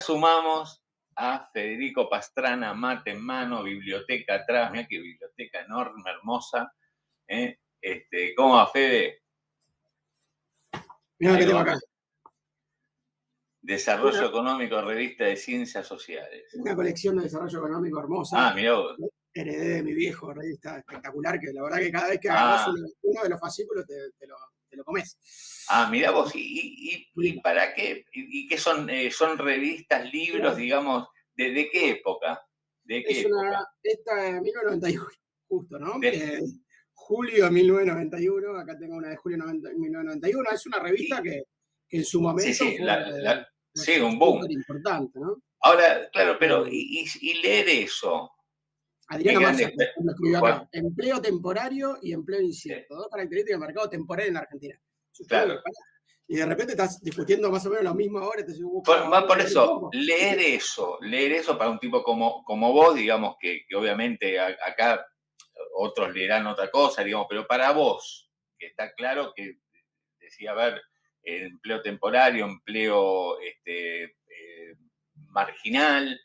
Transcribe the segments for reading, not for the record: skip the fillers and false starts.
sumamos a Federico Pastrana, mate en mano, biblioteca atrás. Mirá qué biblioteca enorme, hermosa. ¿Cómo va, Fede? Mirá que tengo acá. Desarrollo Económico, revista de Ciencias Sociales. Una colección de desarrollo económico hermosa. Ah, mirá vos. Heredé de mi viejo, revista espectacular, que la verdad que cada vez que agarrás uno de los fascículos te lo comés. Ah, mirá vos, ¿y para qué? ¿Y qué son? ¿Son revistas, libros, digamos, de qué época? Esta es 1991, justo, ¿no? Julio de 1991, acá tengo una de julio de 1991, es una revista que en su momento fue un boom importante, ¿no? Ahora, claro, pero y leer eso. Adriana Massa lo escribió acá: empleo temporario y empleo incierto. Dos características del mercado temporal en la Argentina. Claro. Y de repente estás discutiendo más o menos lo mismo ahora. Por eso, leer eso para un tipo como vos, digamos, que obviamente acá otros leerán otra cosa, digamos, pero para vos, que está claro que decía, a ver, empleo temporario, empleo marginal,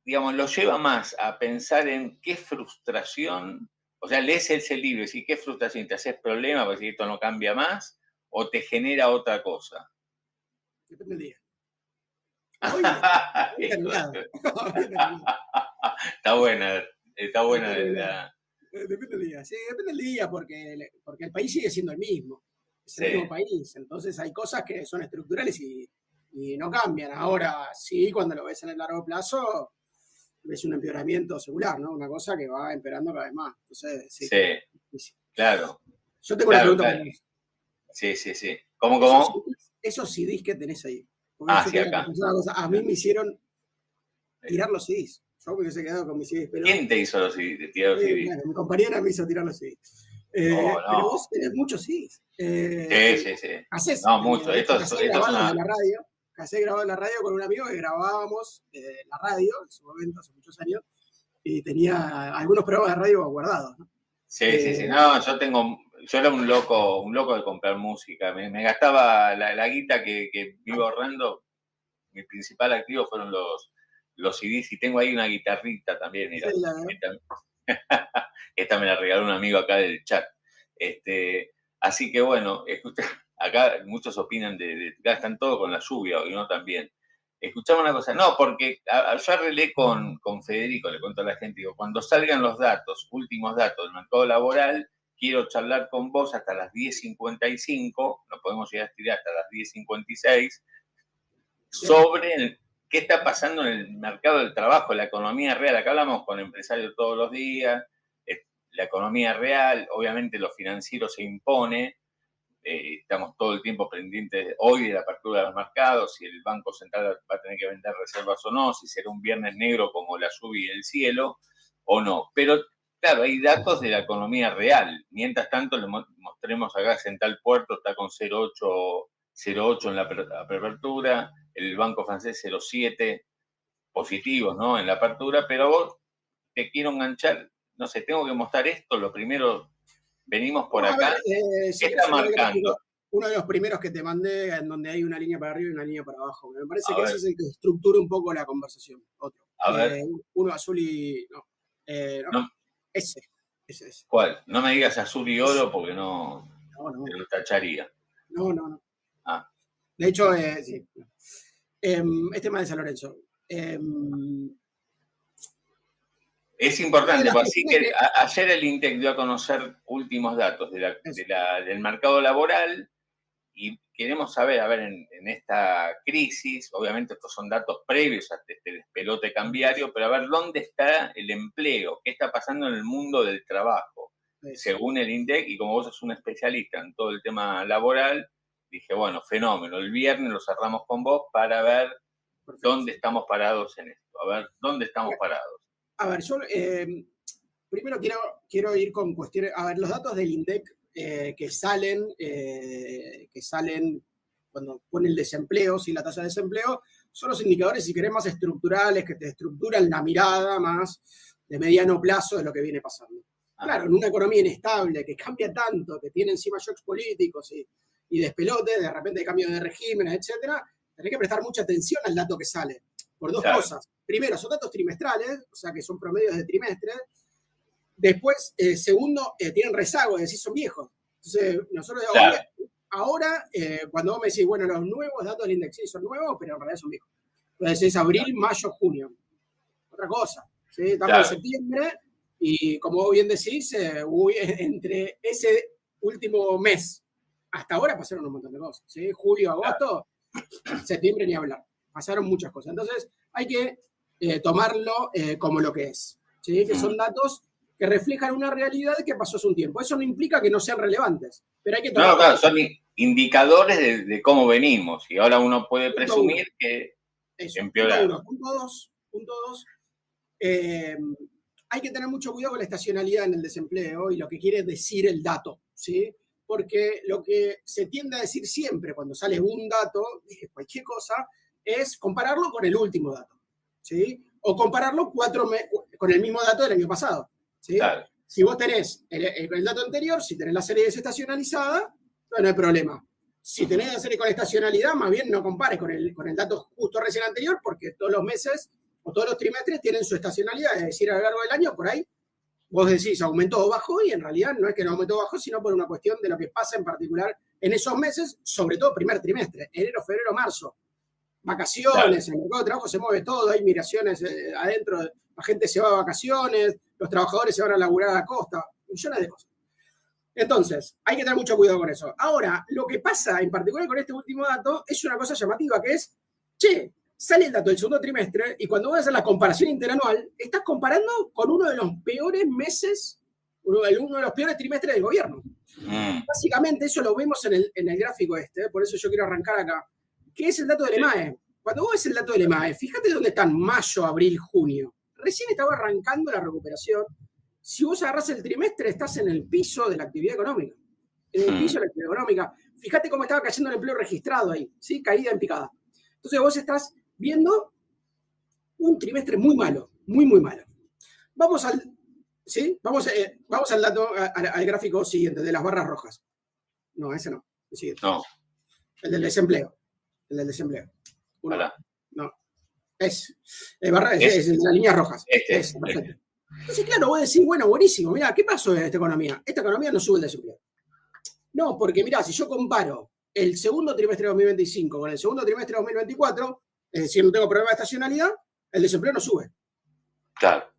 digamos, lo lleva más a pensar en qué frustración, o sea, lees ese libro y decís, qué frustración, te haces problema porque si esto no cambia más, o te genera otra cosa. Depende del día. Está buena. Depende del día. Sí, depende del día porque el país sigue siendo el mismo. Es el mismo país. Entonces hay cosas que son estructurales y no cambian. Ahora, sí, cuando lo ves en el largo plazo, ves un empeoramiento secular, ¿no? Una cosa que va empeorando cada vez más. Entonces, sí. Claro. Yo tengo una pregunta para vos. Sí. ¿Cómo? Esos CDs que tenés ahí. Sí, acá. A mí me hicieron tirar los CDs. Yo me hubiese quedado con mis CDs. Pero ¿quién te hizo tirar los CDs? Mi compañera me hizo tirar los CDs. Pero vos tenés muchos CDs. Sí. No, mucho. Esto es una... de la radio. Casé grabado en la radio con un amigo que grabábamos la radio en su momento, hace muchos años, y tenía algunos programas de radio guardados, ¿no? Sí. No, yo era un loco de comprar música. Me gastaba la guita que iba ahorrando. Mi principal activo fueron los CDs y tengo ahí una guitarrita también. Mira. Esta me la regaló un amigo acá del chat. Así que bueno, acá muchos opinan ya están todos con la lluvia y no también. Escuchame una cosa, no, porque yo arreglé con Federico, le cuento a la gente, digo, cuando salgan los últimos datos del mercado laboral, quiero charlar con vos hasta las 10:55, no podemos llegar a estirar hasta las 10:56, sobre qué está pasando en el mercado del trabajo, la economía real. Acá hablamos con empresarios todos los días, la economía real, obviamente lo financiero se impone. Estamos todo el tiempo pendientes hoy de la apertura de los mercados, si el Banco Central va a tener que vender reservas o no, si será un viernes negro como la lluvia y el cielo o no. Pero claro, hay datos de la economía real. Mientras tanto, le mostremos acá, Central Puerto está con 0,8 en la apertura, el Banco Francés 0,7 positivos, ¿no? En la apertura, pero vos te quiero enganchar, no sé, tengo que mostrar esto, lo primero... Venimos por acá. ¿Qué está marcando? Uno de los primeros que te mandé, en donde hay una línea para arriba y una línea para abajo. Me parece que ese es el que estructura un poco la conversación. Otro. A ver. Uno azul y... No. Ese. ¿Cuál? No me digas azul y oro porque no. Te lo tacharía. No. Ah. De hecho, sí. Este más de San Lorenzo. Es importante, porque así que ayer el INDEC dio a conocer últimos datos del mercado laboral y queremos saber, en esta crisis, obviamente estos son datos previos a este despelote cambiario, pero a ver dónde está el empleo, qué está pasando en el mundo del trabajo, según el INDEC, y como vos sos un especialista en todo el tema laboral, dije, bueno, fenómeno, el viernes lo cerramos con vos para ver dónde estamos parados en esto, a ver, dónde estamos parados. A ver, yo primero quiero ir con cuestiones. A ver, los datos del INDEC que salen cuando pone el desempleo, la tasa de desempleo, son los indicadores, si querés, más estructurales, que te estructuran la mirada más de mediano plazo de lo que viene pasando. Claro, en una economía inestable, que cambia tanto, que tiene encima shocks políticos y despelotes, de repente hay cambios de regímenes, etcétera, tenés que prestar mucha atención al dato que sale, por dos Claro. cosas. Primero, son datos trimestrales, o sea que son promedios de trimestre. Después, segundo, tienen rezago, es decir, son viejos. Entonces, nosotros Claro. ahora, cuando vos me decís, bueno, los nuevos datos del INDEX son nuevos, pero en realidad son viejos. Entonces es abril, mayo, junio. Otra cosa. ¿Sí? Estamos Claro. en septiembre y, como vos bien decís, entre ese último mes hasta ahora pasaron un montón de cosas. ¿Sí? Julio, agosto, septiembre ni hablar. Pasaron muchas cosas. Entonces hay que tomarlo como lo que es. ¿Sí? Que son datos que reflejan una realidad que pasó hace un tiempo. Eso no implica que no sean relevantes, pero hay que tomarlo. No, claro, son indicadores de cómo venimos. Y ahora uno puede presumir que empeoraron. Punto dos. Hay que tener mucho cuidado con la estacionalidad en el desempleo y lo que quiere decir el dato, ¿sí? Porque lo que se tiende a decir siempre cuando sale un dato, de cualquier cosa, es compararlo con el último dato, ¿sí? O compararlo con el mismo dato del año pasado, ¿sí? Claro. Si vos tenés el dato anterior, si tenés la serie desestacionalizada, no hay problema. Si tenés la serie con estacionalidad, más bien no compares con el dato justo recién anterior, porque todos los meses o todos los trimestres tienen su estacionalidad, es decir, a lo largo del año, por ahí, vos decís aumentó o bajó, y en realidad no es que no aumentó o bajó, sino por una cuestión de lo que pasa en particular en esos meses, sobre todo primer trimestre, enero, febrero, marzo. Vacaciones, claro. En el mercado de trabajo se mueve todo, hay migraciones adentro, la gente se va a vacaciones, los trabajadores se van a laburar a la costa, millones de cosas. Entonces, hay que tener mucho cuidado con eso. Ahora, lo que pasa en particular con este último dato es una cosa llamativa, que es, sale el dato del segundo trimestre y cuando vas a hacer la comparación interanual, estás comparando con uno de los peores meses, uno de los peores trimestres del gobierno. Básicamente eso lo vemos en el gráfico por eso yo quiero arrancar acá, que es el dato del EMAE. Cuando vos ves el dato del EMAE, fíjate dónde están mayo, abril, junio. Recién estaba arrancando la recuperación. Si vos agarrás el trimestre, estás en el piso de la actividad económica. En el piso de la actividad económica. Fíjate cómo estaba cayendo el empleo registrado ahí, ¿sí? Caída en picada. Entonces vos estás viendo un trimestre muy malo, muy, muy malo. Vamos al dato, al gráfico siguiente, de las barras rojas. No, ese no. El siguiente. No. El del desempleo. El del desempleo. Hola. No. Es las líneas rojas. Perfecto. Entonces, claro, vos decís, bueno, buenísimo, mirá, ¿qué pasó en esta economía? Esta economía no sube el desempleo. No, porque mirá, si yo comparo el segundo trimestre de 2025 con el segundo trimestre de 2024, es decir, no tengo problema de estacionalidad, el desempleo no sube. Claro.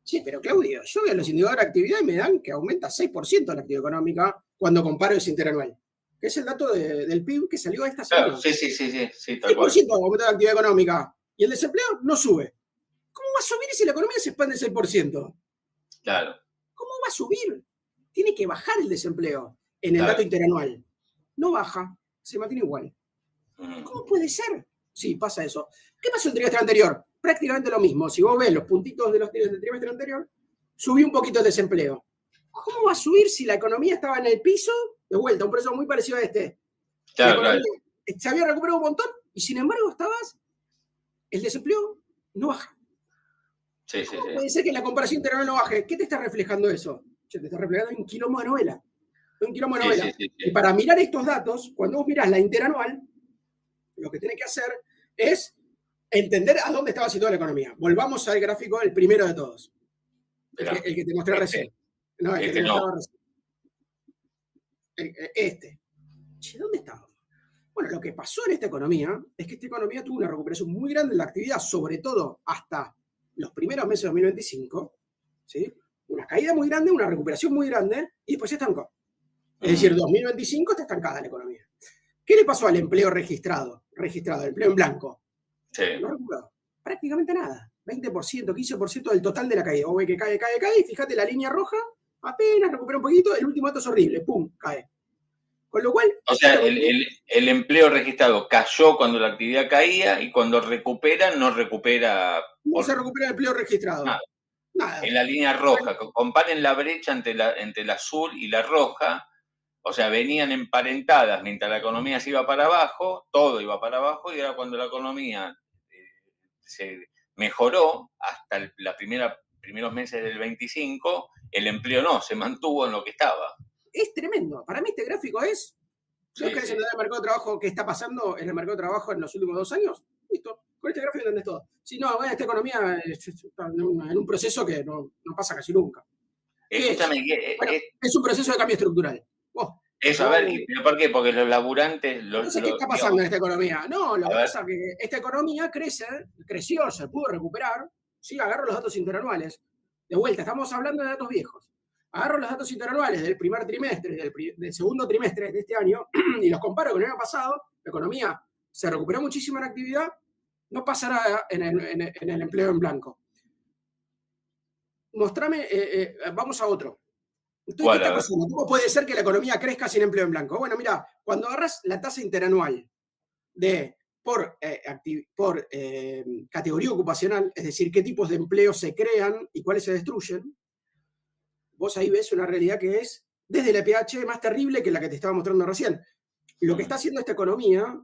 Sí, pero Claudio, yo veo los indicadores de actividad y me dan que aumenta 6% la actividad económica cuando comparo ese interanual, que es el dato del PIB que salió esta semana. Claro, sí, tal cual. 6% aumenta la actividad económica y el desempleo no sube. ¿Cómo va a subir si la economía se expande 6%? Claro. ¿Cómo va a subir? Tiene que bajar el desempleo en el dato interanual. No baja, se mantiene igual. ¿Cómo puede ser? Sí, pasa eso. ¿Qué pasó el trimestre anterior? Prácticamente lo mismo. Si vos ves los puntitos del trimestre anterior, subió un poquito el desempleo. ¿Cómo va a subir si la economía estaba en el piso? De vuelta, un precio muy parecido a este. Claro, se había recuperado un montón y sin embargo el desempleo no baja. ¿Cómo puede ser que la comparación interanual no baje? ¿Qué te está reflejando eso? Te está reflejando un quilombo de novela. Y para mirar estos datos, cuando vos mirás la interanual, lo que tenés que hacer es entender a dónde estaba situada la economía. Volvamos al gráfico, el primero de todos. El que te mostré recién. No, el que te mostraba recién. ¿Dónde estaba? Bueno, lo que pasó en esta economía es que esta economía tuvo una recuperación muy grande en la actividad, sobre todo hasta los primeros meses de 2025, ¿sí? Una caída muy grande, una recuperación muy grande, y después se estancó. Es decir, 2025 está estancada la economía. ¿Qué le pasó al empleo registrado, el empleo en blanco? Sí. No recuperó prácticamente nada. 20%, 15% del total de la caída. Vos ves que cae, y fíjate la línea roja, apenas recupera un poquito, el último dato es horrible, ¡pum!, cae. Con lo cual... O sea, el empleo registrado cayó cuando la actividad caía y cuando recupera, no recupera... No se recupera el empleo registrado. Nada. En la línea roja, comparen la brecha entre la azul y la roja, o sea, venían emparentadas mientras la economía se iba para abajo, todo iba para abajo, y ahora cuando la economía se mejoró, hasta los primeros meses del 25, el empleo no, se mantuvo en lo que estaba. Es tremendo. Para mí este gráfico es ¿No querés entender el mercado de trabajo, qué está pasando en el mercado de trabajo en los últimos 2 años? Listo, con este gráfico entendés todo. Si no, esta economía está en un proceso que no pasa casi nunca. ¿Qué es? Bueno, es un proceso de cambio estructural. Eso, a ver, ¿pero por qué? Porque los laburantes... Entonces, ¿qué está pasando en esta economía? No, lo que pasa es que esta economía creció, se pudo recuperar. Sí, agarro los datos interanuales. De vuelta, estamos hablando de datos viejos. Agarro los datos interanuales del primer trimestre, del segundo trimestre de este año y los comparo con el año pasado. La economía se recuperó muchísimo en actividad, no pasa nada en el empleo en blanco. Mostrame, vamos a otro. Entonces, ¿qué está pasando? ¿Cómo puede ser que la economía crezca sin empleo en blanco? Bueno, mira, cuando agarras la tasa interanual por categoría ocupacional, es decir, qué tipos de empleos se crean y cuáles se destruyen, vos ahí ves una realidad que es, desde la pH, más terrible que la que te estaba mostrando recién. Lo que está haciendo esta economía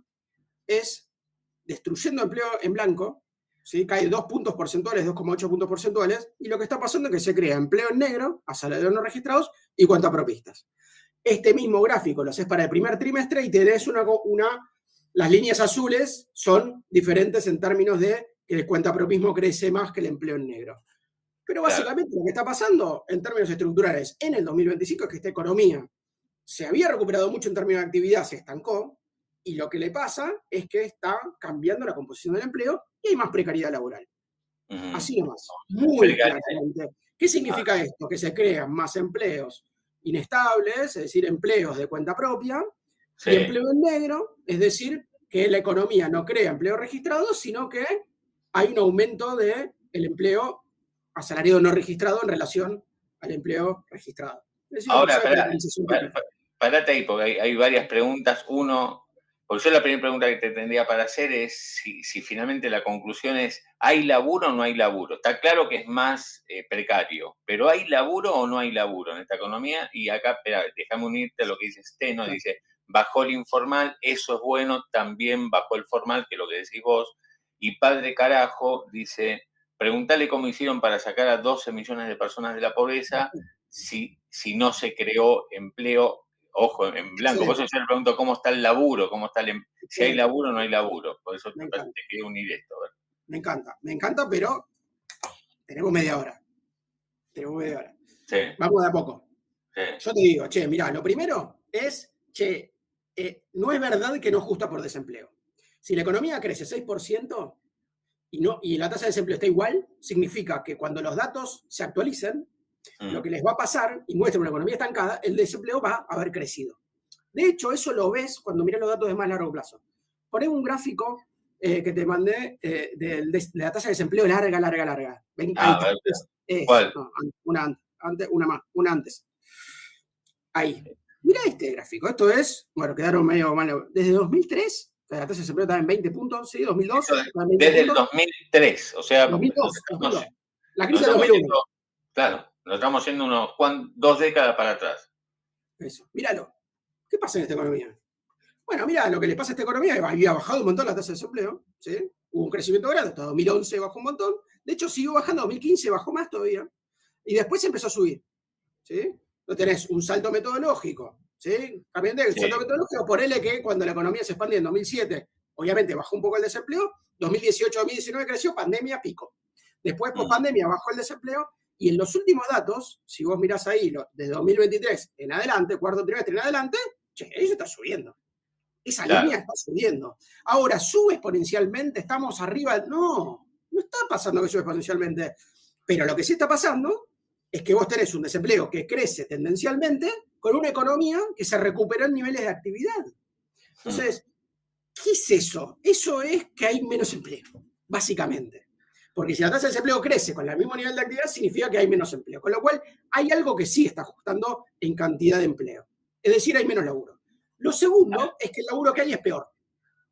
es destruyendo empleo en blanco, ¿sí? Cae 2 puntos porcentuales, 2,8 puntos porcentuales, y lo que está pasando es que se crea empleo en negro, asalariados no registrados y cuentapropistas. Este mismo gráfico lo haces para el primer trimestre y tenés las líneas azules son diferentes en términos de que el cuentapropismo crece más que el empleo en negro. Pero básicamente lo que está pasando en términos estructurales en el 2025 es que esta economía se había recuperado mucho en términos de actividad, se estancó, y lo que le pasa es que está cambiando la composición del empleo y hay más precariedad laboral. Así nomás, muy claramente. ¿Qué significa esto? Que se crean más empleos inestables, es decir, empleos de cuenta propia, y empleo en negro, es decir, que la economía no crea empleo registrado, sino que hay un aumento del empleo asalariado no registrado en relación al empleo registrado. Es decir, ahora, parate ahí, porque hay varias preguntas. Uno, porque yo la primera pregunta que te tendría para hacer es si finalmente la conclusión es, ¿hay laburo o no hay laburo? Está claro que es más precario, pero ¿hay laburo o no hay laburo en esta economía? Y acá, espera, déjame unirte a lo que dice Steno, dice, bajó el informal, eso es bueno, también bajó el formal, que es lo que decís vos. Y Padre Carajo dice, preguntale cómo hicieron para sacar a 12 millones de personas de la pobreza si no se creó empleo, ojo, en blanco. Por eso yo le pregunto cómo está el laburo, si hay laburo o no hay laburo. Por eso te quería unir esto. Me encanta, pero tenemos media hora. Sí. Vamos de a poco. Sí. Yo te digo, mirá, lo primero es, no es verdad que no justa por desempleo. Si la economía crece 6% y la tasa de desempleo está igual, significa que cuando los datos se actualicen, lo que les va a pasar y muestra una economía estancada, el desempleo va a haber crecido. De hecho, eso lo ves cuando miras los datos de más largo plazo. Poné un gráfico que te mandé de la tasa de desempleo larga. Ven, ¿Cuál? No, una antes. Ahí. Mira este gráfico. Esto es, bueno, quedaron medio mal. Desde 2003, la tasa de desempleo estaba en 20 puntos, ¿sí? 2002. Desde el 2003, o sea... 2002. La crisis de 2001. Claro, nos estamos yendo 2 décadas para atrás. Eso, míralo. ¿Qué pasa en esta economía? Bueno, mira, lo que le pasa a esta economía es que había bajado un montón la tasa de desempleo, ¿sí? Hubo un crecimiento grande, hasta 2011 bajó un montón. De hecho, siguió bajando, 2015 bajó más todavía. Y después empezó a subir, ¿sí? No tenés un salto metodológico, ¿sí? También de salto metodológico, ponele que cuando la economía se expandía en 2007, obviamente bajó un poco el desempleo, 2018-2019 creció, pandemia, pico. Después, por pandemia, bajó el desempleo. Y en los últimos datos, si vos mirás ahí, de 2023 en adelante, cuarto trimestre en adelante, eso está subiendo. Esa línea está subiendo. Ahora, ¿sube exponencialmente? ¿Estamos arriba? No está pasando que sube exponencialmente. Pero lo que sí está pasando es que vos tenés un desempleo que crece tendencialmente con una economía que se recuperó en niveles de actividad. Entonces, ¿qué es eso? Eso es que hay menos empleo, básicamente. Porque si la tasa de desempleo crece con el mismo nivel de actividad, significa que hay menos empleo. Con lo cual, hay algo que sí está ajustando en cantidad de empleo. Es decir, hay menos laburo. Lo segundo es que el laburo que hay es peor.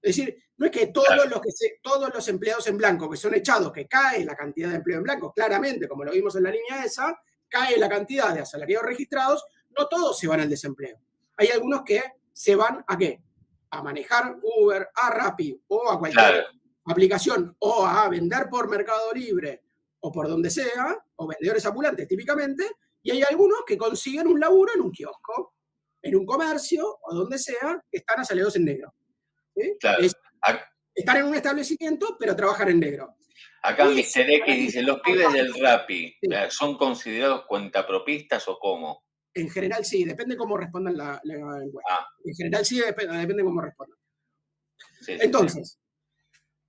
Es decir, no es que todos los empleados en blanco que son echados, que cae la cantidad de empleo en blanco, claramente, como lo vimos en la línea esa, cae la cantidad de asalariados registrados, no todos se van al desempleo. Hay algunos que se van ¿a qué? A manejar Uber, a Rappi o a cualquier aplicación o a vender por Mercado Libre o por donde sea, o vendedores ambulantes típicamente, y hay algunos que consiguen un laburo en un kiosco, en un comercio o donde sea, están asalariados en negro. ¿Sí? Claro. Están en un establecimiento, pero trabajan en negro. Acá Mr. X dice, ¿los pibes del Rappi son considerados cuentapropistas o cómo? En general sí, depende cómo respondan la encuesta. En general sí, depende cómo respondan. Sí, entonces,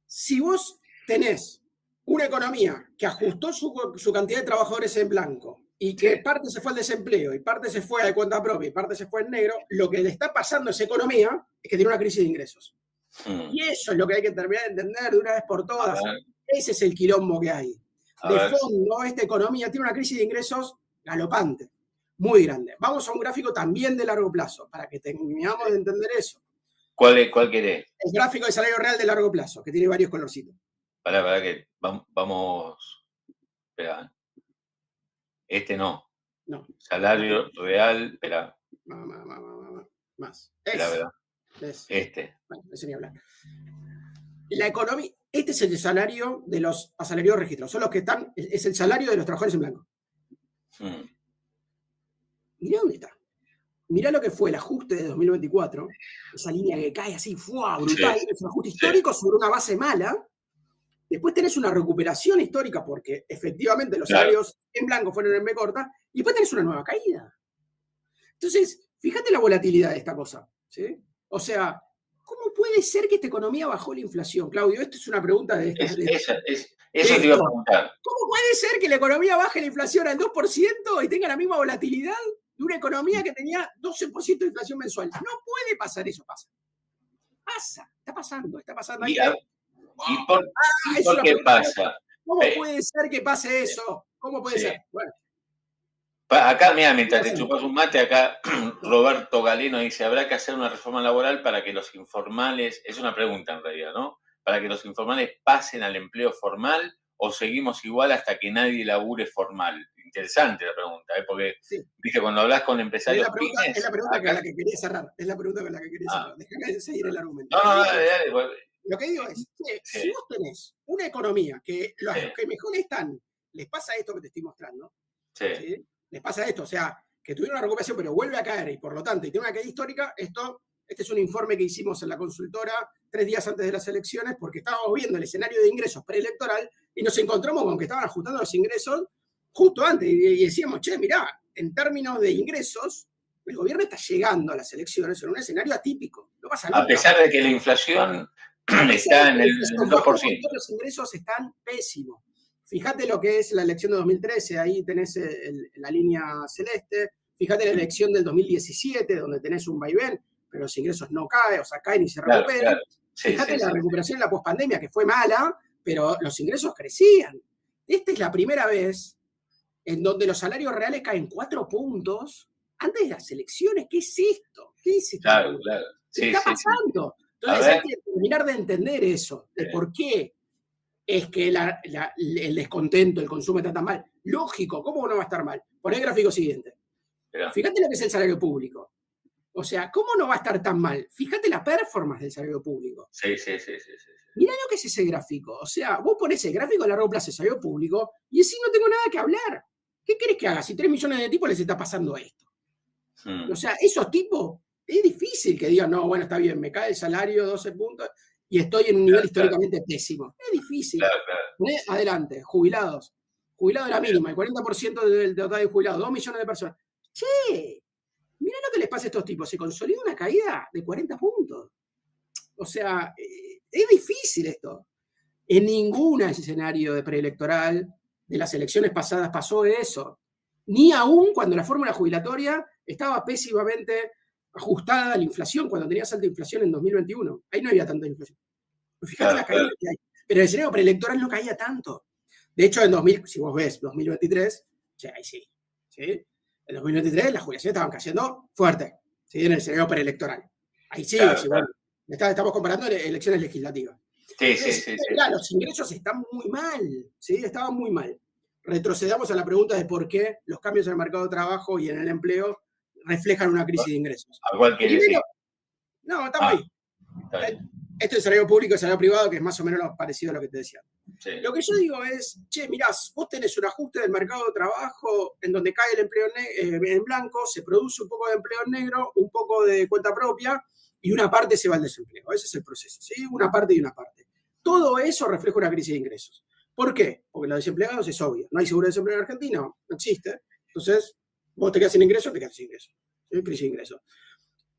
si vos tenés una economía que ajustó su cantidad de trabajadores en blanco y que parte se fue al desempleo y parte se fue a cuenta propia y parte se fue en negro, lo que le está pasando a esa economía es que tiene una crisis de ingresos. Y eso es lo que hay que terminar de entender de una vez por todas. Ese es el quilombo que hay. De fondo, esta economía tiene una crisis de ingresos galopante, muy grande. Vamos a un gráfico también de largo plazo, para que terminemos de entender eso. ¿Cuál querés? El gráfico de salario real de largo plazo, que tiene varios colorcitos. Pará, que vamos. Espera. Este no. No. Salario real, espera. Más. Espera. Este. Bueno, ese ni hablar. La economía, este es el salario de los asalariados registrados. Son los que están, es el salario de los trabajadores en blanco. Mirá dónde está. Mirá lo que fue el ajuste de 2024, esa línea que cae así, brutal, es un ajuste histórico sobre una base mala. Después tenés una recuperación histórica porque efectivamente los salarios en blanco fueron en B corta, y después tenés una nueva caída. Entonces, fíjate la volatilidad de esta cosa, ¿sí? O sea, ¿cómo puede ser que esta economía bajó la inflación, Claudio? Esta es una pregunta de esta. Eso te iba a preguntar. ¿Cómo puede ser que la economía baje la inflación al 2% y tenga la misma volatilidad de una economía que tenía 12% de inflación mensual? No puede pasar eso, pasa. Está pasando. ¿Y por qué pasa? ¿Cómo puede ser que pase eso? ¿Cómo puede ser? Bueno. Acá, mira, mientras te chupas un mate, acá Roberto Galeno dice, habrá que hacer una reforma laboral para que los informales, es una pregunta en realidad, ¿no? Para que los informales pasen al empleo formal o seguimos igual hasta que nadie labure formal. Interesante la pregunta, porque viste, cuando hablas con empresarios es la pregunta con la que quería cerrar. Déjame seguir el argumento. No, dale. Lo que digo es que si vos tenés una economía que los que mejor están, les pasa esto que te estoy mostrando, ¿sí? Les pasa esto, o sea, que tuvieron una recuperación pero vuelve a caer y por lo tanto y tiene una caída histórica, este es un informe que hicimos en la consultora 3 días antes de las elecciones porque estábamos viendo el escenario de ingresos preelectoral y nos encontramos con que estaban ajustando los ingresos justo antes y decíamos, mirá, en términos de ingresos, el gobierno está llegando a las elecciones en un escenario atípico, no pasa nada. A pesar de que la inflación está en el 2%. Los ingresos están pésimos. Fíjate lo que es la elección de 2013, ahí tenés la línea celeste. Fíjate la elección del 2017, donde tenés un vaivén, pero los ingresos no caen, o sea, caen y se recuperan. Claro. Fíjate la recuperación en la pospandemia, que fue mala, pero los ingresos crecían. Esta es la primera vez en donde los salarios reales caen 4 puntos antes de las elecciones. ¿Qué es esto? ¿Qué es esto? Claro. ¿Qué está pasando? Entonces hay que terminar de entender eso, de por qué es que el descontento, el consumo está tan mal. Lógico, ¿cómo no va a estar mal? Pon el gráfico siguiente. Fíjate lo que es el salario público. O sea, ¿cómo no va a estar tan mal? Fíjate la performance del salario público. Sí. Mirá lo que es ese gráfico. O sea, vos ponés el gráfico a largo plazo del salario público y así no tengo nada que hablar. ¿Qué querés que haga si 3 millones de tipos les está pasando esto? O sea, esos tipos, es difícil que digan, no, bueno, está bien, me cae el salario 12 puntos y estoy en un nivel históricamente pésimo. Es difícil. Claro. Adelante, jubilados. Jubilado de la mínima, el 40% del total de jubilados, 2 millones de personas. Che, mirá lo que les pasa a estos tipos. Se consolida una caída de 40 puntos. O sea, es difícil esto. En ningún escenario de preelectoral de las elecciones pasadas pasó eso. Ni aún cuando la fórmula jubilatoria estaba pésimamente ajustada a la inflación, cuando tenías alta inflación en 2021. Ahí no había tanta inflación. Fíjate la caída que hay. Pero el escenario preelectoral no caía tanto. De hecho, si vos ves 2023, ahí sí. En 2023 las jubilaciones estaban cayendo fuerte, ¿sí? En el escenario preelectoral. Ahí sí, bueno, estamos comparando elecciones legislativas. Sí. Claro, los ingresos están muy mal, ¿sí? Estaban muy mal. Retrocedamos a la pregunta de por qué los cambios en el mercado de trabajo y en el empleo reflejan una crisis de ingresos. ¿A cuál quiere decir? No, estamos ahí. Esto es salario público y salario privado, que es más o menos parecido a lo que te decía. Sí. Lo que yo digo es, che, mirá, vos tenés un ajuste del mercado de trabajo en donde cae el empleo en blanco, se produce un poco de empleo en negro, un poco de cuenta propia y una parte se va al desempleo. Ese es el proceso, ¿sí? Una parte y una parte. Todo eso refleja una crisis de ingresos. ¿Por qué? Porque los desempleados es obvio. No hay seguro de desempleo en Argentina, no existe. Entonces, vos te quedas sin ingresos, te quedas sin ingresos. ¿Sí? Crisis de ingresos.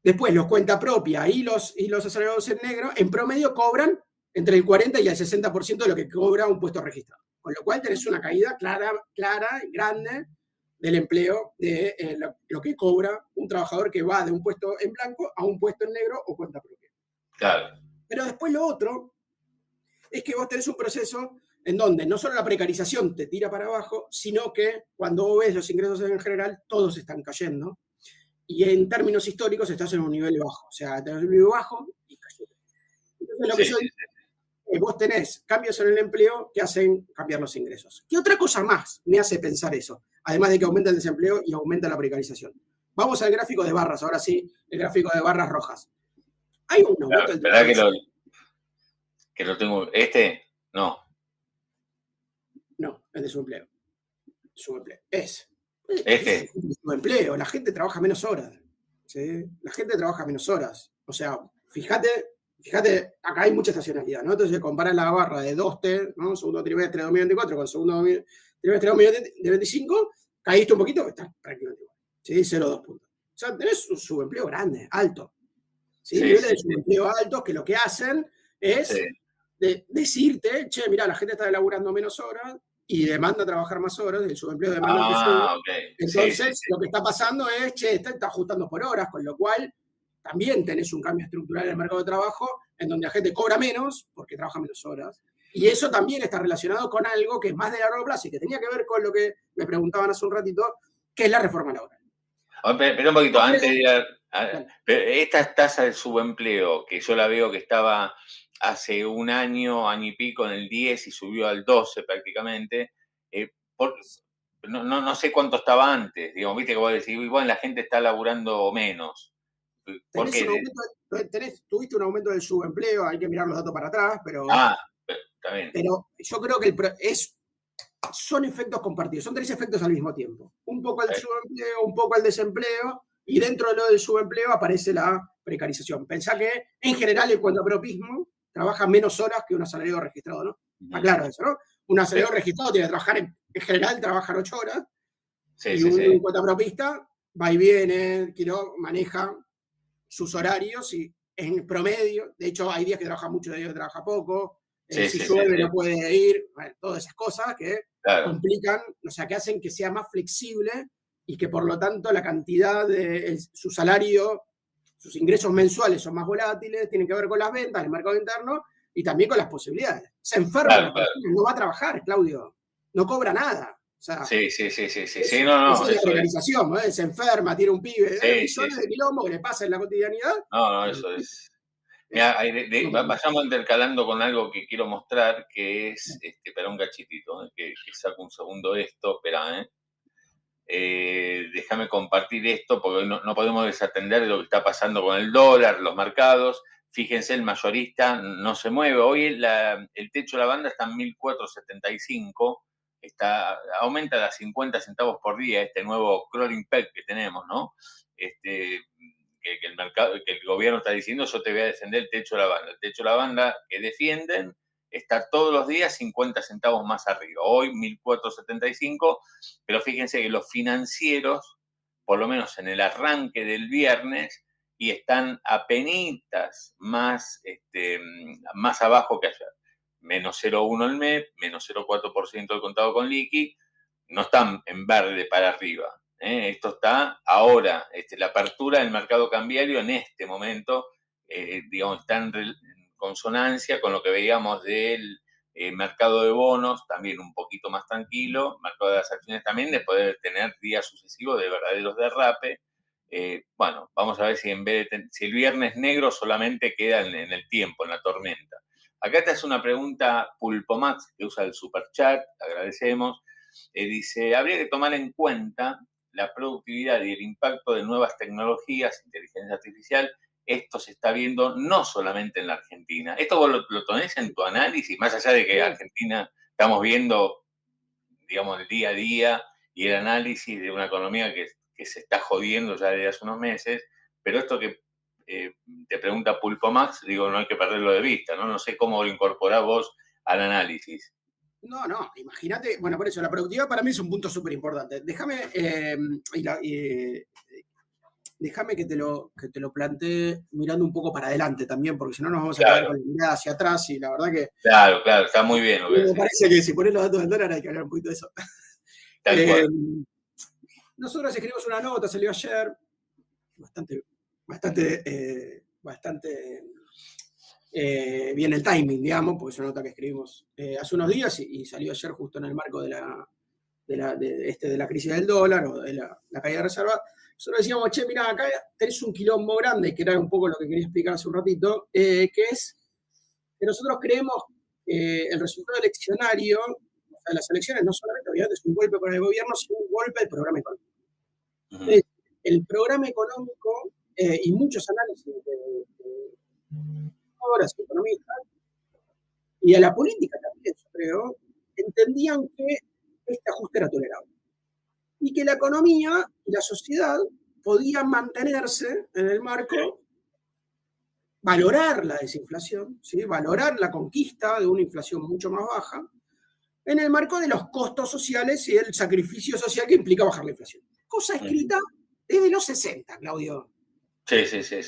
Después, los cuenta propia y los asalariados en negro, en promedio cobran entre el 40 y el 60% de lo que cobra un puesto registrado. Con lo cual tenés una caída clara y grande del empleo de lo que cobra un trabajador que va de un puesto en blanco a un puesto en negro o cuenta propia. Claro. Pero después lo otro es que vos tenés un proceso en donde no solo la precarización te tira para abajo, sino que cuando vos ves los ingresos en general, todos están cayendo. Y en términos históricos estás en un nivel bajo. O sea, tenés un nivel bajo y cayó. Entonces lo que yo digo es que vos tenés cambios en el empleo que hacen cambiar los ingresos. ¿Qué otra cosa más me hace pensar eso? Además de que aumenta el desempleo y aumenta la precarización. Vamos al gráfico de barras, ahora sí, el gráfico de barras rojas. Hay un aumento del ¿Verdad que lo tengo? No. No, el desempleo. Subempleo. Es subempleo. La gente trabaja menos horas. ¿Sí? La gente trabaja menos horas. O sea, fíjate, acá hay mucha estacionalidad, ¿no? Entonces, comparar la barra de 2T, ¿no? Segundo trimestre de 2024 con segundo trimestre de 2025, caíste un poquito, estás prácticamente igual. ¿Sí? 0,2 puntos. O sea, tenés un subempleo grande, alto. ¿Sí? Niveles de subempleo altos que lo que hacen es decirte, che, mirá, la gente está laburando menos horas y demanda trabajar más horas, el subempleo demanda que sube. Okay. Entonces, lo que está pasando es, che, está ajustando por horas, con lo cual también tenés un cambio estructural en el mercado de trabajo en donde la gente cobra menos porque trabaja menos horas. Y eso también está relacionado con algo que es más de largo plazo y que tenía que ver con lo que me preguntaban hace un ratito, que es la reforma laboral. Pero un poquito, antes de ir esta tasa de subempleo, que yo la veo que estaba hace un año y pico en el 10 y subió al 12 prácticamente, no sé cuánto estaba antes, digamos, viste que vos decís, bueno, la gente está laburando menos. ¿Por qué? Tuviste un aumento del subempleo, hay que mirar los datos para atrás, pero, está bien. Pero yo creo que son efectos compartidos, son 3 efectos al mismo tiempo. Un poco el subempleo, un poco el desempleo, y dentro de lo del subempleo aparece la precarización. Pensá que en general el cuentapropismo trabaja menos horas que un asalariado registrado, ¿no? Está claro eso, ¿no? Un asalariado registrado tiene que trabajar, en general, trabajar 8 horas, y un cuentapropista va y viene, maneja sus horarios y en promedio, de hecho hay días que trabaja mucho, días que trabaja poco, si llueve no puede ir, bueno, todas esas cosas que complican, o sea, que hacen que sea más flexible y que por lo tanto la cantidad de su salario, sus ingresos mensuales son más volátiles, tienen que ver con las ventas, el mercado interno y también con las posibilidades. Se enferma la persona, no va a trabajar, Claudio, no cobra nada. O sea, sí, es la precarización, ¿no? Se enferma, tiene un pibe, millones de quilombo que le pasa en la cotidianidad. No, eso es. Mira, vayamos intercalando con algo que quiero mostrar, que es, espera un cachitito, que saco un segundo esto, espera, déjame compartir esto, porque no podemos desatender de lo que está pasando con el dólar, los mercados. Fíjense, el mayorista no se mueve. Hoy el techo de la banda está en 1.475, aumenta a 50 centavos por día, este nuevo crawling peg que tenemos, ¿no? Que el gobierno está diciendo, yo te voy a defender el techo de la banda. El techo de la banda que defienden está todos los días 50 centavos más arriba. Hoy 1.475, pero fíjense que los financieros, por lo menos en el arranque del viernes, y están apenitas más abajo que ayer. Menos 0,1 el MEP, menos 0,4% el contado con liqui, no están en verde para arriba. Esto está ahora, la apertura del mercado cambiario en este momento, digamos, está en consonancia con lo que veíamos del mercado de bonos, también un poquito más tranquilo, mercado de las acciones también, de poder tener días sucesivos de verdaderos derrape. Bueno, vamos a ver si si el viernes negro solamente queda en el tiempo, en la tormenta. Acá te hace una pregunta Pulpomax, que usa el superchat, agradecemos. Dice, habría que tomar en cuenta la productividad y el impacto de nuevas tecnologías, inteligencia artificial, esto se está viendo no solamente en la Argentina. Esto vos lo tenés en tu análisis, más allá de que Argentina estamos viendo, digamos, el día a día y el análisis de una economía que se está jodiendo ya desde hace unos meses, pero esto que te pregunta Pulpo Max, digo, no hay que perderlo de vista, ¿no? No sé cómo lo incorporás vos al análisis. No, imagínate, bueno, por eso la productividad para mí es un punto súper importante. Déjame déjame que te lo plantee mirando un poco para adelante también, porque si no nos vamos a quedar con la mirada hacia atrás y la verdad que... Claro, está muy bien. Me parece que si pones los datos del dólar hay que hablar un poquito de eso. Nosotros escribimos una nota, salió ayer, bastante bien el timing, digamos, porque es una nota que escribimos hace unos días y salió ayer justo en el marco de la crisis del dólar o de la caída de reserva. Nosotros decíamos, che, mirá, acá tenés un quilombo grande, que era un poco lo que quería explicar hace un ratito, que es que nosotros creemos que el resultado eleccionario, o sea, las elecciones no solamente obviamente es un golpe para el gobierno, sino un golpe al programa económico. Entonces, el programa económico y muchos análisis de economistas y a la política también, yo creo, entendían que este ajuste era tolerable y que la economía y la sociedad podían mantenerse en el marco, valorar la desinflación, ¿sí? Valorar la conquista de una inflación mucho más baja, en el marco de los costos sociales y el sacrificio social que implica bajar la inflación. Cosa escrita desde los 60, Claudio. Sí. Déjame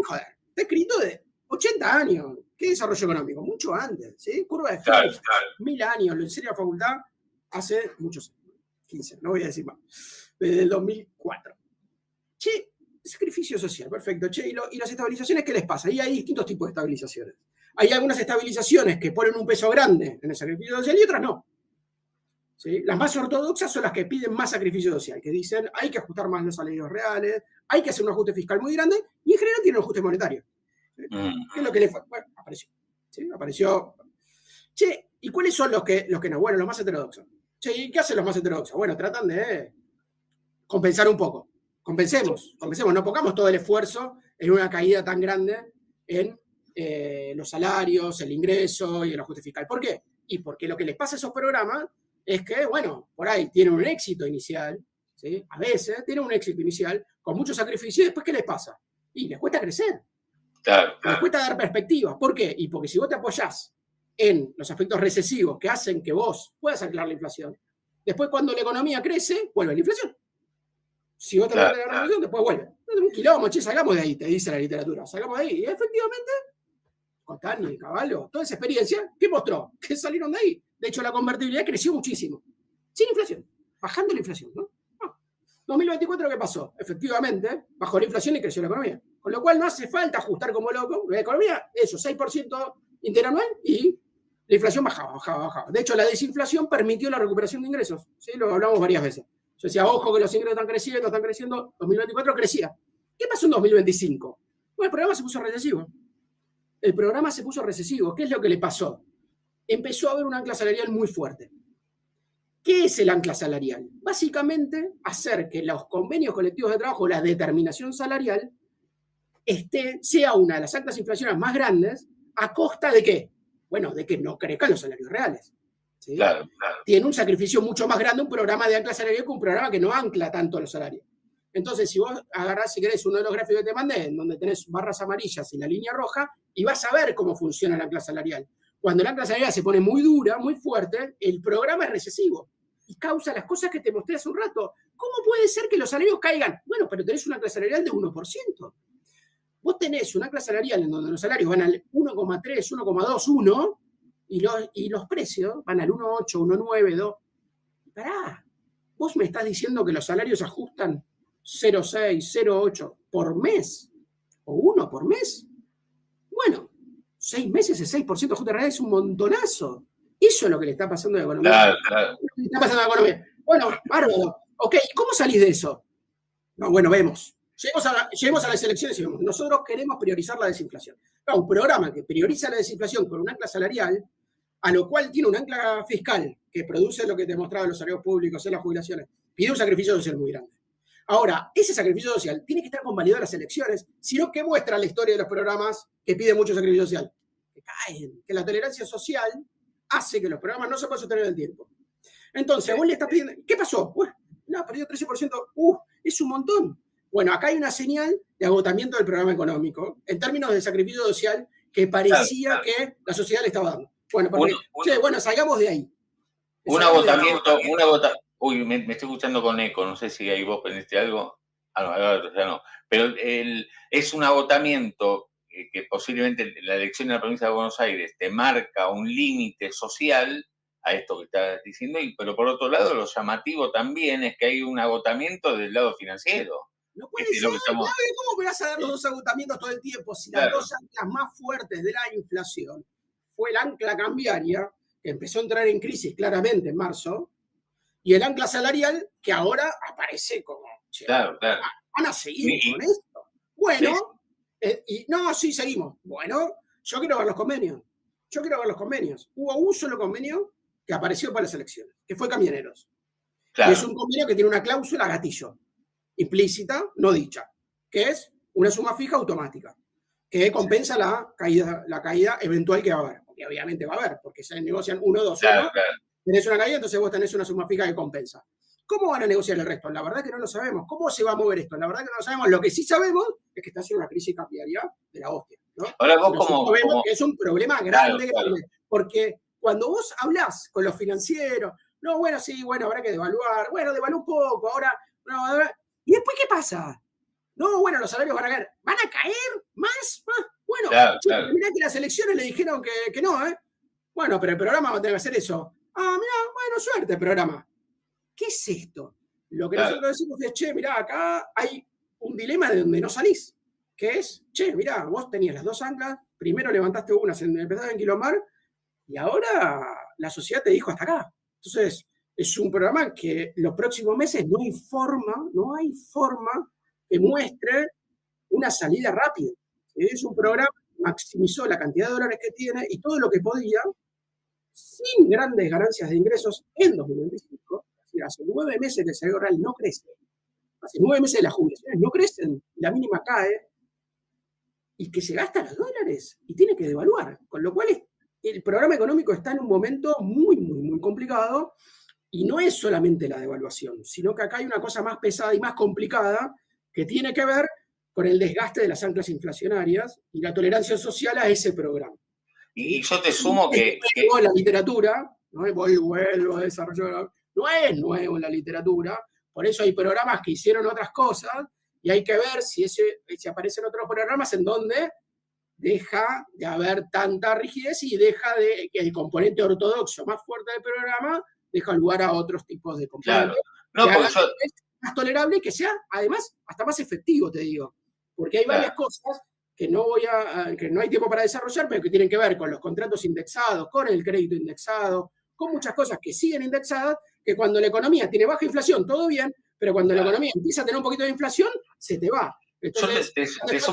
joder, está escrito de 80 años. ¿Qué desarrollo económico? Mucho antes, ¿sí? Curva de Phillips, 1000 años, lo enseñé en la facultad hace muchos años. 15, no voy a decir más, desde el 2004. Che, sacrificio social, perfecto. Che, ¿y las estabilizaciones qué les pasa? Y hay distintos tipos de estabilizaciones. Hay algunas estabilizaciones que ponen un peso grande en el sacrificio social y otras no. ¿Sí? Las más ortodoxas son las que piden más sacrificio social, que dicen hay que ajustar más los salarios reales, hay que hacer un ajuste fiscal muy grande y en general tienen un ajuste monetario. ¿Sí? ¿Qué es lo que le fue? Bueno, apareció. ¿Sí? Apareció. Che, ¿y cuáles son los que no? Bueno, los más heterodoxos. Che, ¿y qué hacen los más heterodoxos? Bueno, tratan de compensar un poco. Compensemos, no pongamos todo el esfuerzo en una caída tan grande en los salarios, el ingreso y el ajuste fiscal. ¿Por qué? Y porque lo que les pasa a esos programas es que, bueno, por ahí tienen un éxito inicial, ¿sí? A veces tienen un éxito inicial con mucho sacrificio y después, ¿qué les pasa? Y les cuesta crecer. Claro. Les cuesta dar perspectiva. ¿Por qué? Y porque si vos te apoyás en los aspectos recesivos que hacen que vos puedas anclar la inflación, después cuando la economía crece, vuelve la inflación. Si vos te la inflación, después vuelve. Un quilombo, che, salgamos de ahí, te dice la literatura. Salgamos de ahí. Y efectivamente, Cotani y Cavallo, toda esa experiencia, ¿qué mostró? Que salieron de ahí. De hecho, la convertibilidad creció muchísimo. Sin inflación. Bajando la inflación, ¿no? 2024, ¿qué pasó? Efectivamente, bajó la inflación y creció la economía. Con lo cual no hace falta ajustar como loco. La economía, eso, 6% interanual y la inflación bajaba. De hecho, la desinflación permitió la recuperación de ingresos. ¿Sí? Lo hablamos varias veces. Yo decía, ojo que los ingresos están creciendo. 2024 crecía. ¿Qué pasó en 2025? Bueno, el programa se puso recesivo. ¿Qué es lo que le pasó? Empezó a haber un ancla salarial muy fuerte. ¿Qué es el ancla salarial? Básicamente, hacer que los convenios colectivos de trabajo, la determinación salarial, sea una de las altas inflaciones más grandes, ¿a costa de qué? Bueno, de que no crezcan los salarios reales. ¿Sí? Claro. Tiene un sacrificio mucho más grande un programa de ancla salarial que un programa que no ancla tanto los salarios. Entonces, si vos agarrás, si querés, uno de los gráficos que te mandé, en donde tenés barras amarillas y la línea roja, y vas a ver cómo funciona el ancla salarial. Cuando el ancla salarial se pone muy dura, muy fuerte, el programa es recesivo y causa las cosas que te mostré hace un rato. ¿Cómo puede ser que los salarios caigan? Bueno, pero tenés un ancla salarial de 1%. Vos tenés un ancla salarial en donde los salarios van al 1,3, 1,2, 1, y los precios van al 1,8, 1,9, 2. Pará, vos me estás diciendo que los salarios ajustan 0,6, 0,8 por mes, o 1 por mes. Bueno, 6 meses de 6% de ajuste real es un montonazo. Eso es lo que le está pasando a la economía. Claro. Le está pasando a la economía. Bueno, bárbaro. Ok, ¿cómo salís de eso? No, bueno, vemos. Lleguemos a las elecciones y vemos. Nosotros queremos priorizar la desinflación. Claro, un programa que prioriza la desinflación con un ancla salarial, a lo cual tiene un ancla fiscal que produce lo que te mostraba los salarios públicos en las jubilaciones, pide un sacrificio social muy grande. Ahora, ese sacrificio social tiene que estar convalidado en las elecciones, sino que muestra la historia de los programas que piden mucho sacrificio social. Que caen, que la tolerancia social hace que los programas no se puedan sostener en el tiempo. Entonces, vos le estás pidiendo, ¿qué pasó? No, perdió 13%, es un montón. Bueno, acá hay una señal de agotamiento del programa económico, en términos de sacrificio social, que parecía que la sociedad le estaba dando. Bueno, bueno, salgamos de ahí. Un agotamiento. Uy, me estoy escuchando con eco, no sé si ahí vos prendiste algo. No, ya no. Pero es un agotamiento que posiblemente la elección de la provincia de Buenos Aires te marca un límite social a esto que estás diciendo, pero por otro lado lo llamativo también es que hay un agotamiento del lado financiero. No puede ser, ¿cómo me vas a dar los dos agotamientos todo el tiempo si las dos anclas más fuertes de la inflación fue el ancla cambiaria, que empezó a entrar en crisis claramente en marzo, y el ancla salarial, que ahora aparece como, claro. ¿Van a seguir con esto? Bueno, sí, seguimos. Bueno, yo quiero ver los convenios. Hubo un solo convenio que apareció para las elecciones, que fue Camioneros. Claro. Y es un convenio que tiene una cláusula gatillo, implícita, no dicha, que es una suma fija automática, que compensa la caída eventual que va a haber. Porque obviamente va a haber, porque se negocian 1, 2, 1. Claro. Tenés una caída, entonces vos tenés una suma fija que compensa. ¿Cómo van a negociar el resto? La verdad que no lo sabemos. ¿Cómo se va a mover esto? La verdad que no lo sabemos. Lo que sí sabemos es que está haciendo una crisis cambiaria de la hostia, ¿no? Ahora vos que es un problema grande, grande. Porque cuando vos hablás con los financieros, no, bueno, sí, bueno, habrá que devaluar. Bueno, devalúa un poco, ahora. No, ¿y después qué pasa? No, bueno, los salarios van a caer. ¿Van a caer más? Bueno, claro. Mirá que las elecciones le dijeron que no, ¿eh? Bueno, pero el programa va a tener que hacer eso. Mirá, bueno, suerte, programa. ¿Qué es esto? Lo que nosotros decimos es, che, mirá, acá hay un dilema de donde no salís, que es, che, mirá, vos tenías las dos anclas, primero levantaste una, empezaste a enquilomar, y ahora la sociedad te dijo hasta acá. Entonces, es un programa que los próximos meses no hay forma que muestre una salida rápida. Es un programa que maximizó la cantidad de dólares que tiene y todo lo que podía, sin grandes ganancias de ingresos en 2025. Hace 9 meses que el salario real no crece. Hace 9 meses las jubilaciones no crecen, la mínima cae, y que se gasta los dólares y tiene que devaluar. Con lo cual el programa económico está en un momento muy, muy, muy complicado, y no es solamente la devaluación, sino que acá hay una cosa más pesada y más complicada que tiene que ver con el desgaste de las anclas inflacionarias y la tolerancia social a ese programa. Y yo te sumo que la literatura, ¿no? Vuelvo a desarrollar. No es nuevo en la literatura, por eso hay programas que hicieron otras cosas y hay que ver si aparecen otros programas en donde deja de haber tanta rigidez y deja de que el componente ortodoxo más fuerte del programa deja lugar a otros tipos de componentes. Claro. No, es más tolerable y que sea, además, hasta más efectivo, te digo. Porque hay varias cosas que no hay tiempo para desarrollar, pero que tienen que ver con los contratos indexados, con el crédito indexado, con muchas cosas que siguen indexadas, que cuando la economía tiene baja inflación, todo bien, pero cuando la economía empieza a tener un poquito de inflación, se te va. Entonces, está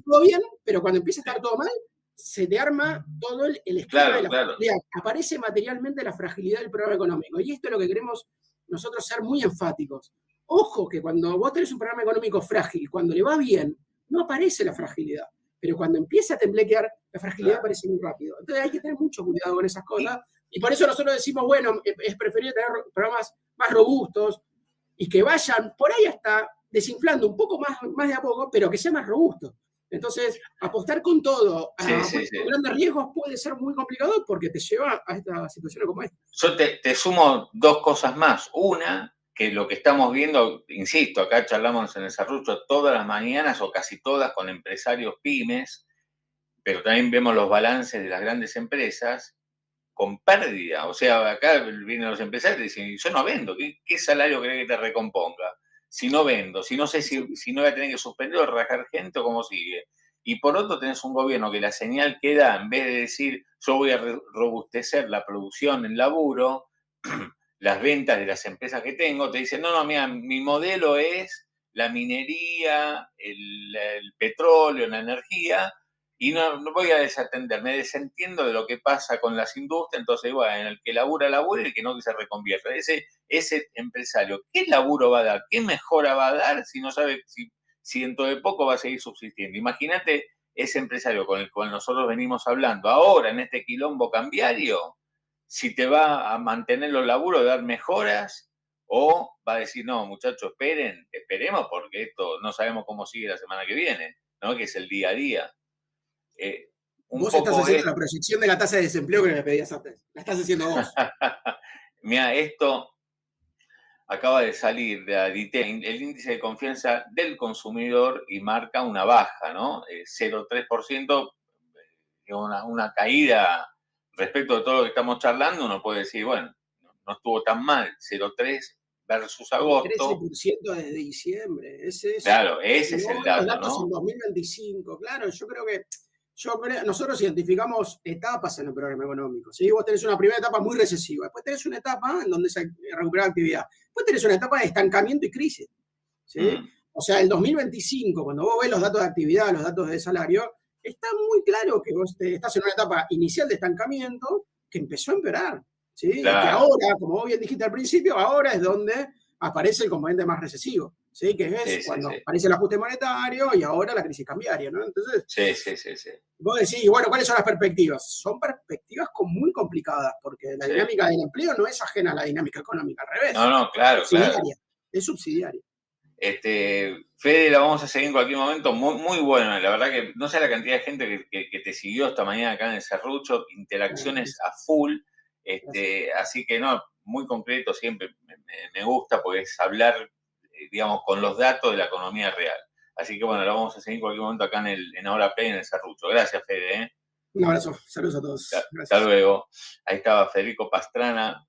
todo bien, pero cuando empieza a estar todo mal, se te arma todo el esquema de la fragilidad. Aparece materialmente la fragilidad del programa económico. Y esto es lo que queremos nosotros ser muy enfáticos. Ojo que cuando vos tenés un programa económico frágil, cuando le va bien, no aparece la fragilidad. Pero cuando empieza a temblequear, la fragilidad aparece muy rápido. Entonces hay que tener mucho cuidado con esas cosas. Y por eso nosotros decimos, bueno, es preferible tener programas más robustos y que vayan por ahí hasta desinflando un poco más de a poco, pero que sea más robusto. Entonces, apostar con todo a grandes riesgos puede ser muy complicado porque te lleva a esta situación como esta. Yo te sumo dos cosas más. Una, que lo que estamos viendo, insisto, acá charlamos en el Serrucho todas las mañanas o casi todas con empresarios pymes, pero también vemos los balances de las grandes empresas con pérdida. O sea, acá vienen los empresarios y dicen, yo no vendo, ¿qué salario cree que te recomponga? Si no vendo, si no sé si no voy a tener que suspender o rajar gente o cómo sigue. Y por otro tenés un gobierno que la señal que da, en vez de decir yo voy a robustecer la producción en laburo, las ventas de las empresas que tengo, te dicen, no, mira, mi modelo es la minería, el petróleo, la energía, Y no voy a desatender, me desentiendo de lo que pasa con las industrias, entonces, bueno, en el que labura, labura, y el que no, que se reconvierta. Ese empresario, ¿qué laburo va a dar? ¿Qué mejora va a dar si no sabe si dentro de poco va a seguir subsistiendo? Imagínate ese empresario con el cual nosotros venimos hablando ahora en este quilombo cambiario, si te va a mantener los laburos, dar mejoras, o va a decir, no, muchachos, esperemos porque esto no sabemos cómo sigue la semana que viene, ¿no? Que es el día a día. Un Vos estás poco haciendo es... la proyección de la tasa de desempleo que me pedías antes. La estás haciendo vos. Mira, esto acaba de salir de Aditen, el índice de confianza del consumidor, y marca una baja, ¿no? 0,3%, una caída respecto de todo lo que estamos charlando. Uno puede decir, bueno, no estuvo tan mal, 0,3 versus El agosto. 13% desde diciembre. Ese es. Claro, ese es No, el los dato, datos en ¿no? 2025. Claro, nosotros identificamos etapas en el programa económico. ¿Sí? Vos tenés una primera etapa muy recesiva, después tenés una etapa en donde se recupera la actividad, después tenés una etapa de estancamiento y crisis. ¿Sí? O sea, el 2025, cuando vos ves los datos de actividad, los datos de salario, está muy claro que vos estás en una etapa inicial de estancamiento que empezó a empeorar. ¿Sí? Y que Claro. ahora, como vos bien dijiste al principio, ahora es donde aparece el componente más recesivo. ¿Sí? Que es cuando aparece el ajuste monetario y ahora la crisis cambiaria, ¿no? Entonces, sí. vos decís, bueno, ¿cuáles son las perspectivas? Son perspectivas muy complicadas, porque la dinámica del empleo no es ajena a la dinámica económica, al revés. No, claro. Es subsidiaria. Fede, la vamos a seguir en cualquier momento, muy, muy bueno. La verdad que no sé la cantidad de gente que te siguió esta mañana acá en el Serrucho, interacciones a full. Así que no, muy concreto, siempre me gusta, pues hablar, digamos, con los datos de la economía real. Así que bueno, la vamos a seguir en cualquier momento acá en Ahora Play, en el Serrucho. Gracias, Fede. Un abrazo, saludos a todos. Hasta luego. Ahí estaba Federico Pastrana.